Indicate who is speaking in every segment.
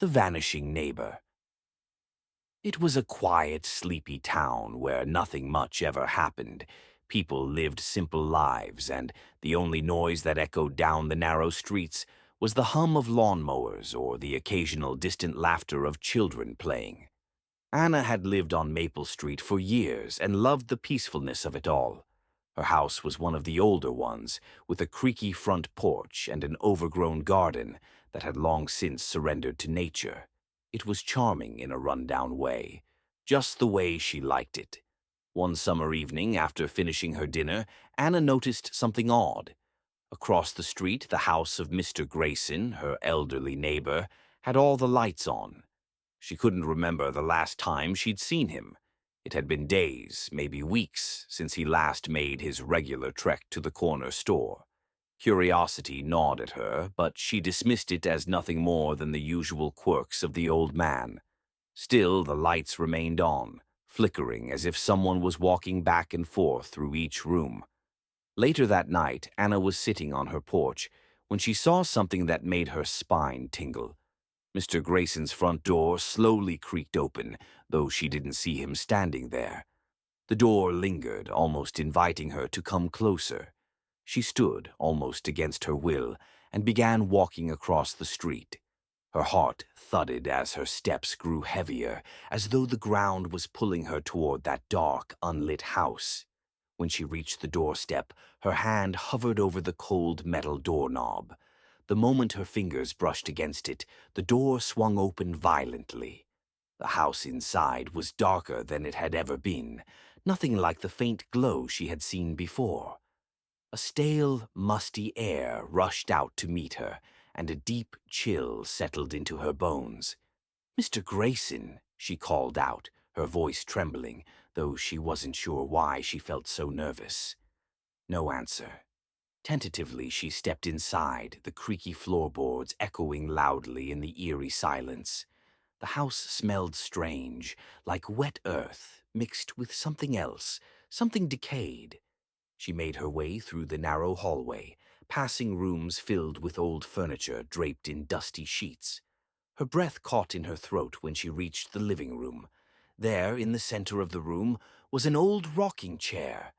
Speaker 1: The Vanishing Neighbor. It was a quiet, sleepy town where nothing much ever happened. People lived simple lives, and the only noise that echoed down the narrow streets was the hum of lawnmowers or the occasional distant laughter of children playing. Anna had lived on Maple Street for years and loved the peacefulness of it all. Her house was one of the older ones, with a creaky front porch and an overgrown garden that had long since surrendered to nature. It was charming in a rundown way, just the way she liked it. One summer evening, after finishing her dinner, Anna noticed something odd. Across the street, the house of Mr. Grayson, her elderly neighbor, had all the lights on. She couldn't remember the last time she'd seen him. It had been days, maybe weeks, since he last made his regular trek to the corner store. Curiosity gnawed at her, but she dismissed it as nothing more than the usual quirks of the old man. Still, the lights remained on, flickering as if someone was walking back and forth through each room. Later that night, Anna was sitting on her porch when she saw something that made her spine tingle. Mr. Grayson's front door slowly creaked open, though she didn't see him standing there. The door lingered, almost inviting her to come closer. She stood, almost against her will, and began walking across the street. Her heart thudded as her steps grew heavier, as though the ground was pulling her toward that dark, unlit house. When she reached the doorstep, her hand hovered over the cold metal doorknob. The moment her fingers brushed against it, the door swung open violently. The house inside was darker than it had ever been, nothing like the faint glow she had seen before. A stale, musty air rushed out to meet her, and a deep chill settled into her bones. "Mr. Grayson," she called out, her voice trembling, though she wasn't sure why she felt so nervous. No answer. Tentatively, she stepped inside, the creaky floorboards echoing loudly in the eerie silence. The house smelled strange, like wet earth mixed with something else, something decayed. She made her way through the narrow hallway, passing rooms filled with old furniture draped in dusty sheets. Her breath caught in her throat when she reached the living room. There, in the center of the room, was an old rocking chair,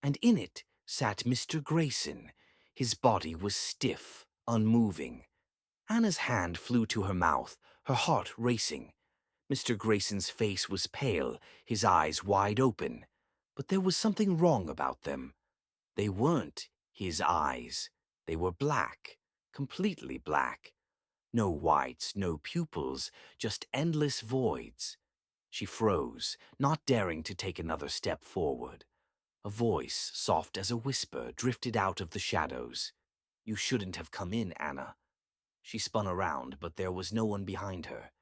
Speaker 1: and in it sat Mr. Grayson. His body was stiff, unmoving. Anna's hand flew to her mouth, her heart racing. Mr. Grayson's face was pale, his eyes wide open. But there was something wrong about them. They weren't his eyes. They were black, completely black. No whites, no pupils, just endless voids. She froze, not daring to take another step forward. A voice, soft as a whisper, drifted out of the shadows. "You shouldn't have come in, Anna." She spun around, but there was no one behind her.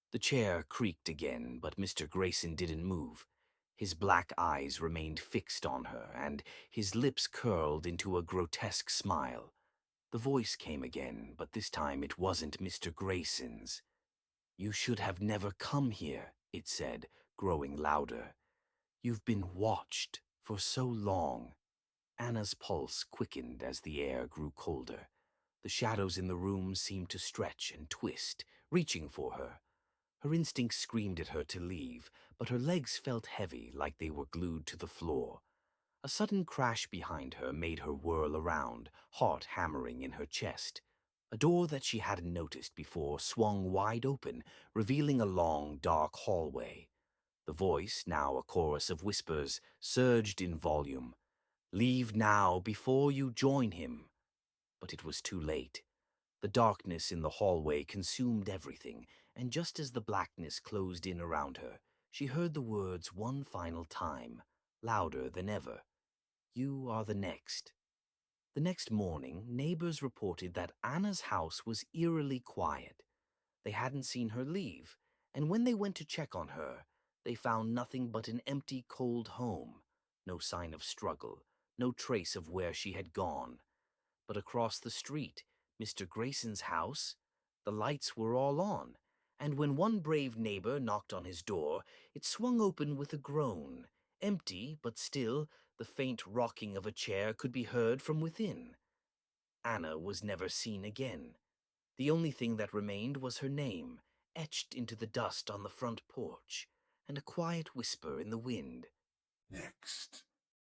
Speaker 1: The chair creaked again, but Mr. Grayson didn't move. His black eyes remained fixed on her, and his lips curled into a grotesque smile. The voice came again, but this time it wasn't Mr. Grayson's. "You should have never come here," it said, growing louder. "You've been watched for so long." Anna's pulse quickened as the air grew colder. The shadows in the room seemed to stretch and twist, reaching for her. Her instincts screamed at her to leave, but her legs felt heavy, like they were glued to the floor. A sudden crash behind her made her whirl around, heart hammering in her chest. A door that she hadn't noticed before swung wide open, revealing a long, dark hallway. The voice, now a chorus of whispers, surged in volume. "Leave now before you join him." But it was too late. The darkness in the hallway consumed everything, and just as the blackness closed in around her, she heard the words one final time, louder than ever. "You are the next." The next morning, neighbors reported that Anna's house was eerily quiet. They hadn't seen her leave, and when they went to check on her, they found nothing but an empty, cold home. No sign of struggle, no trace of where she had gone. But across the street, Mr. Grayson's house, the lights were all on, and when one brave neighbor knocked on his door, it swung open with a groan. Empty, but still, the faint rocking of a chair could be heard from within. Anna was never seen again. The only thing that remained was her name, etched into the dust on the front porch, and a quiet whisper in the wind.
Speaker 2: Next.